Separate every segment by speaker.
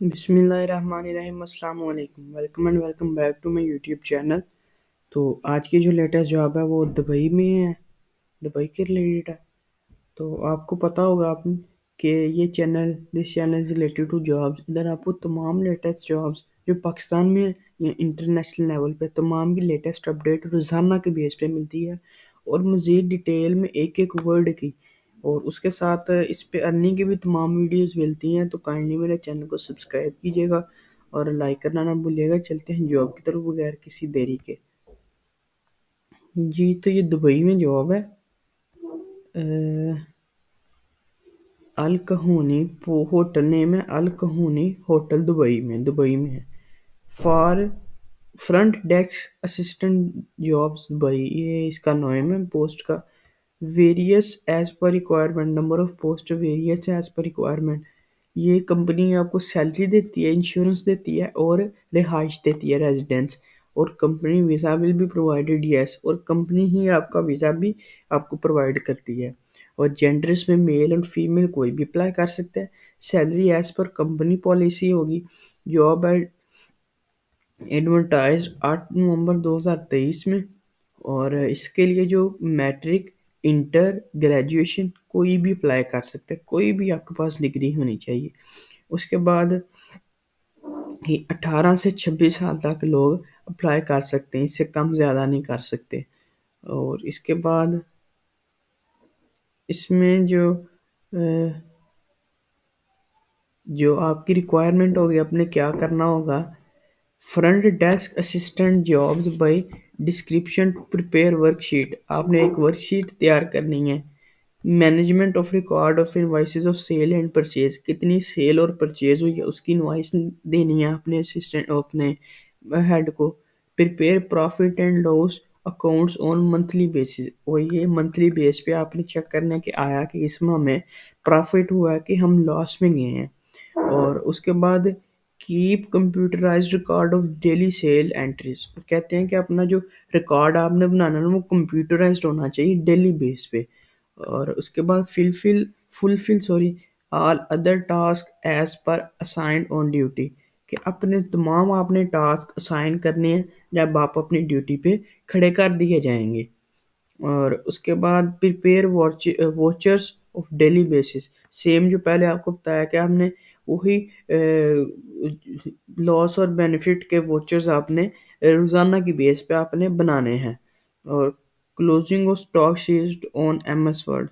Speaker 1: बिस्मिल्लाहिर्रहमानिर्रहीम अस्सलाम वालेकुम welcome and welcome back to my YouTube channel. तो आज की जो लेटेस्ट जॉब है वो दुबई में है, दुबई के रिलेटेड है। तो आपको पता होगा आप कि ये channel this channel is related to jobs. इधर आपको तमाम लेटेस्ट जॉब्स जो पाकिस्तान में है या इंटरनेशनल लेवल पे तमाम की लेटेस्ट अपडेट रोज़ाना के बेस पे मिलती है, और मज़ीद डिटेल में एक एक वर्ड की। और उसके साथ इस पे अर्निंग की भी तमाम वीडियोस मिलती हैं। तो काइंडली मेरे चैनल को सब्सक्राइब कीजिएगा और लाइक करना ना भूलिएगा। चलते हैं जॉब की तरफ बगैर किसी देरी के। जी, तो ये दुबई में जॉब है। अल कहोनी वो होटल नेम है, अल कहोनी होटल दुबई में है। For front desk assistant jobs Dubai, ये इसका नाम है पोस्ट का। Various as per requirement, number of post various as per requirement. ये कंपनी आपको सैलरी देती है, इंश्योरेंस देती है और रिहाइश देती है, रेजिडेंस। और company visa will be provided, yes, और कंपनी ही आपका वीज़ा भी आपको प्रोवाइड करती है। और जेंडर इसमें मेल एंड फीमेल कोई भी अप्लाई कर सकता है। Salary as per company policy होगी। जॉब एडवर्टाइज 8 नवंबर 2023 में। और इसके लिए जो मैट्रिक, इंटर, ग्रेजुएशन कोई भी अप्लाई कर सकता है, कोई भी आपके पास डिग्री होनी चाहिए। उसके बाद कि 18 से 26 साल तक लोग अप्लाई कर सकते हैं, इससे कम ज़्यादा नहीं कर सकते। और इसके बाद इसमें जो आपकी रिक्वायरमेंट होगी, आपने क्या करना होगा। Front desk assistant jobs by description to prepare worksheet, आपने एक वर्कशीट तैयार करनी है। Management of record of invoices of sale and purchase, कितनी सेल और परचेज हुई है उसकी इनवाइस देनी है अपने असिस्टेंट, अपने हेड को। Prepare profit and loss accounts on monthly basis, और ये मंथली बेस पे आपने चेक करना है कि आया कि इस माह में प्रॉफिट हुआ है कि हम लॉस में गए हैं। और उसके बाद keep computerised record of daily cell entries, कहते हैं कि अपना जो रिकॉर्ड आपने बनाना है वो कंप्यूटराइज्ड होना चाहिए डेली बेस पे। और उसके बाद fulfill all other task as per assigned on duty, कि अपने तमाम आपने टास्क असाइन करने हैं जब आप अपनी ड्यूटी पे खड़े कर दिए जाएंगे। और उसके बाद prepare watchers of daily basis, same जो पहले आपको बताया कि आपने वही लॉस और बेनिफिट के वॉचर्स आपने रोज़ाना की बेस पे आपने बनाने हैं। और closing of stock sheet on M S Word,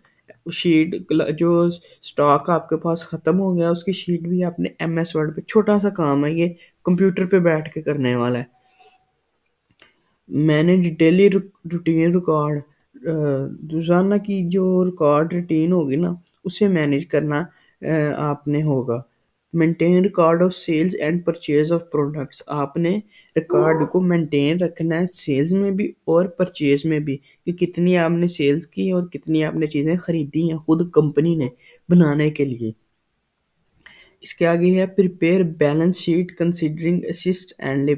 Speaker 1: sheet जो स्टॉक आपके पास ख़त्म हो गया उसकी शीट भी आपने एम एस वर्ड पे, छोटा सा काम है ये, कंप्यूटर पे बैठ के करने वाला है। मैनेज डेली रूटीन रिकॉर्ड, रोज़ाना की जो रिकॉर्ड रूटीन होगी ना उसे मैनेज करना आपने होगा। Maintain record of sales and purchase of products, आपने रिकॉर्ड को मेंटेन रखना है सेल्स में भी और परचेज में भी, कि कितनी आपने सेल्स की और कितनी आपने चीज़ें खरीदी हैं खुद कंपनी ने बनाने के लिए। इसके आगे है prepare balance sheet considering assist and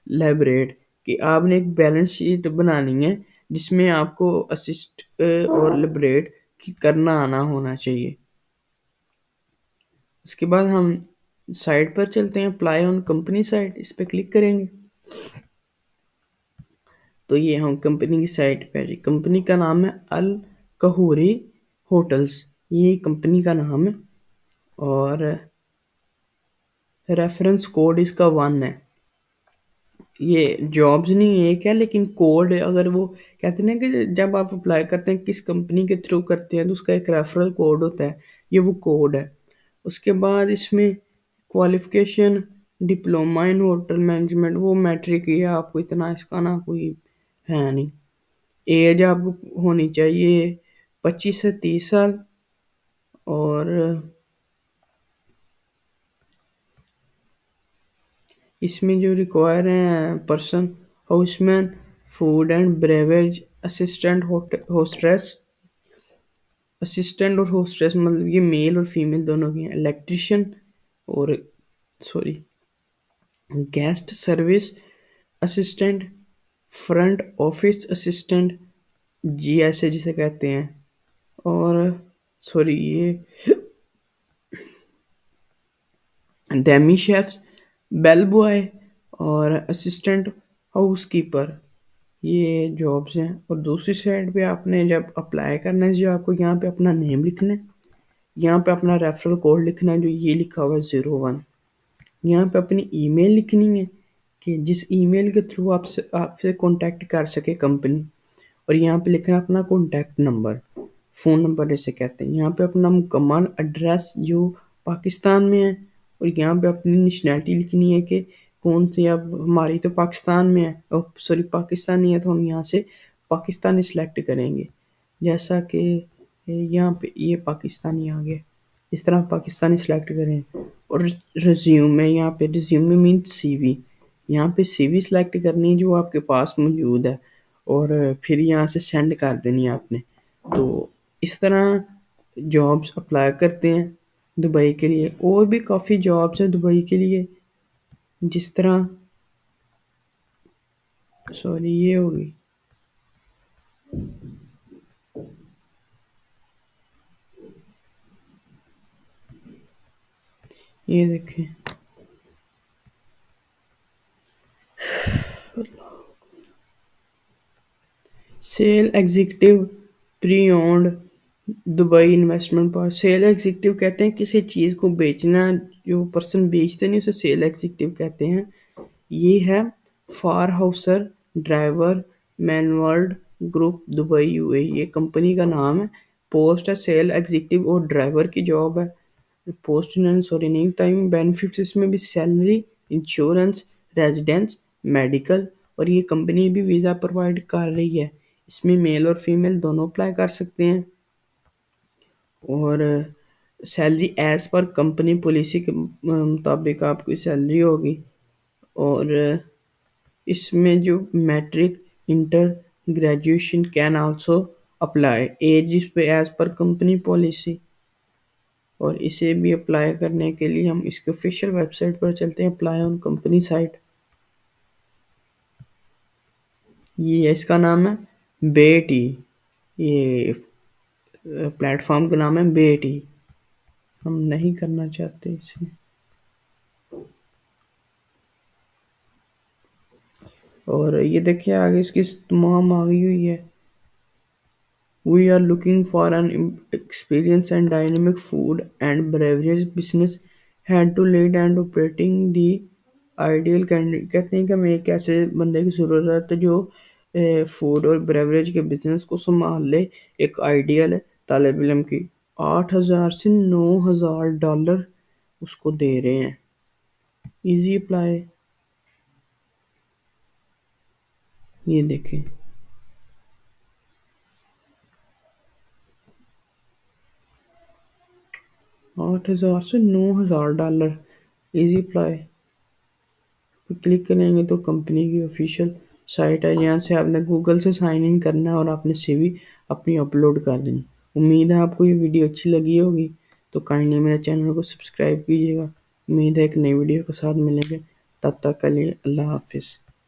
Speaker 1: liberate, कि आपने एक बैलेंस शीट बनानी है जिसमें आपको असिस्ट और लिबरेट की करना आना होना चाहिए। उसके बाद हम साइट पर चलते हैं, अप्लाई ऑन कंपनी साइट, इस पर क्लिक करेंगे तो ये हम कंपनी की साइट पर, कंपनी का नाम है अल कहूरी होटल्स, ये कंपनी का नाम है। और रेफरेंस कोड इसका 1 है। ये जॉब्स नहीं एक है लेकिन कोड है, अगर वो कहते हैं ना कि जब आप अप्लाई करते हैं किस कंपनी के थ्रू करते हैं तो उसका एक रेफरल कोड होता है, ये वो कोड है। उसके बाद इसमें qualification diploma in hotel management, वो मैट्रिक ही है, आपको इतना इसका ना कोई है नहीं। एज आपको होनी चाहिए 25 से 30 साल। और इसमें जो रिक्वायर हैं person, houseman, food and beverage assistant, hostess, assistant और होस्टेस, मतलब ये मेल और फीमेल दोनों की हैं। इलेक्ट्रिशियन और sorry guest service assistant, front office assistant, GSA जिसे कहते हैं। और सॉरी ये डेमी शेफ्स, बेल बॉय और असिस्टेंट हाउस कीपर, ये जॉब्स हैं। और दूसरी साइड पे आपने जब अप्लाई करना है, जो आपको यहाँ पे अपना नेम लिखना है, यहाँ पे अपना रेफरल कोड लिखना है जो ये लिखा हुआ है 01। यहाँ पे अपनी ईमेल लिखनी है कि जिस ईमेल के थ्रू आपसे आपसे कांटेक्ट कर सके कंपनी। और यहाँ पे लिखना है अपना कॉन्टैक्ट नंबर, फ़ोन नंबर जिसे कहते हैं। यहाँ पे अपना मुकम्मल एड्रेस जो पाकिस्तान में है, और यहाँ पे अपनी नेशनैलिटी लिखनी है कि कौन सी। अब हमारी तो पाकिस्तान में है, सॉरी पाकिस्तानी है, तो हम यहाँ से पाकिस्तानी सिलेक्ट करेंगे। जैसा कि यहाँ पे ये पाकिस्तानी आ गया, इस तरह पाकिस्तानी सिलेक्ट करें। और रिज्यूमे, यहाँ पे रिज्यूमे मीन्स सीवी, यहाँ पे सीवी सिलेक्ट करनी है जो आपके पास मौजूद है, और फिर यहाँ से सेंड कर देनी है आपने। तो इस तरह जॉब्स अप्लाई करते हैं दुबई के लिए। और भी काफ़ी जॉब्स हैं दुबई के लिए, जिस तरह, सॉरी ये होगी, ये देखें, sale executive pre owned Dubai investment पर। सेल एग्जीक्यूटिव कहते हैं किसी चीज़ को बेचना, जो पर्सन बेचते नहीं उसे सेल एग्जीक्यूटिव कहते हैं। ये है फार हाउसर ड्राइवर मैनवर्ल्ड ग्रुप दुबई यूएई, ये कंपनी का नाम है। पोस्ट है सेल एग्जीक्यूटिव और ड्राइवर की जॉब है। पोस्ट सॉरी नहीं टाइम बेनिफिट्स इसमें भी सैलरी, इंश्योरेंस, रेजिडेंस, मेडिकल, और ये कंपनी भी वीज़ा प्रोवाइड कर रही है। इसमें मेल और फीमेल दोनों अप्लाई कर सकते हैं। और salary as per company policy के मुताबिक आपकी सैलरी होगी। और इसमें जो matric, inter, graduation can also apply, as इस पे एज पर कंपनी पॉलिसी। और इसे भी अप्लाई करने के लिए हम इसके ऑफिशियल वेबसाइट पर चलते हैं, अप्लाई ऑन कंपनी साइट। ये इसका नाम है बेटी, ये प्लेटफॉर्म का नाम है बेटी। हम नहीं करना चाहते इसमें। और ये देखिए आगे इसकी तमाम आ गई हुई है। We are looking for an experienced and dynamic food and beverage business hand to lead and operating the ideal candidate। कहते हैं कि हमें एक ऐसे बंदे की ज़रूरत है जो फूड और बेवरेज के बिजनेस को संभाल ले। एक आइडियल है तालिब इल्म की। 8,000 से 9,000 डॉलर उसको दे रहे हैं। इजी अप्लाई, ये देखें। 8,000 से 9,000 डॉलर, इजी अप्लाई पे क्लिक करेंगे तो कंपनी की ऑफिशियल साइट है। यहाँ से आपने गूगल से साइन इन करना है और आपने सीवी अपनी अपलोड कर देनी। उम्मीद है आपको ये वीडियो अच्छी लगी होगी, तो काइंडली मेरे चैनल को सब्सक्राइब कीजिएगा। उम्मीद है एक नई वीडियो के साथ मिलेंगे, तब तक के लिए अल्लाह हाफिज़।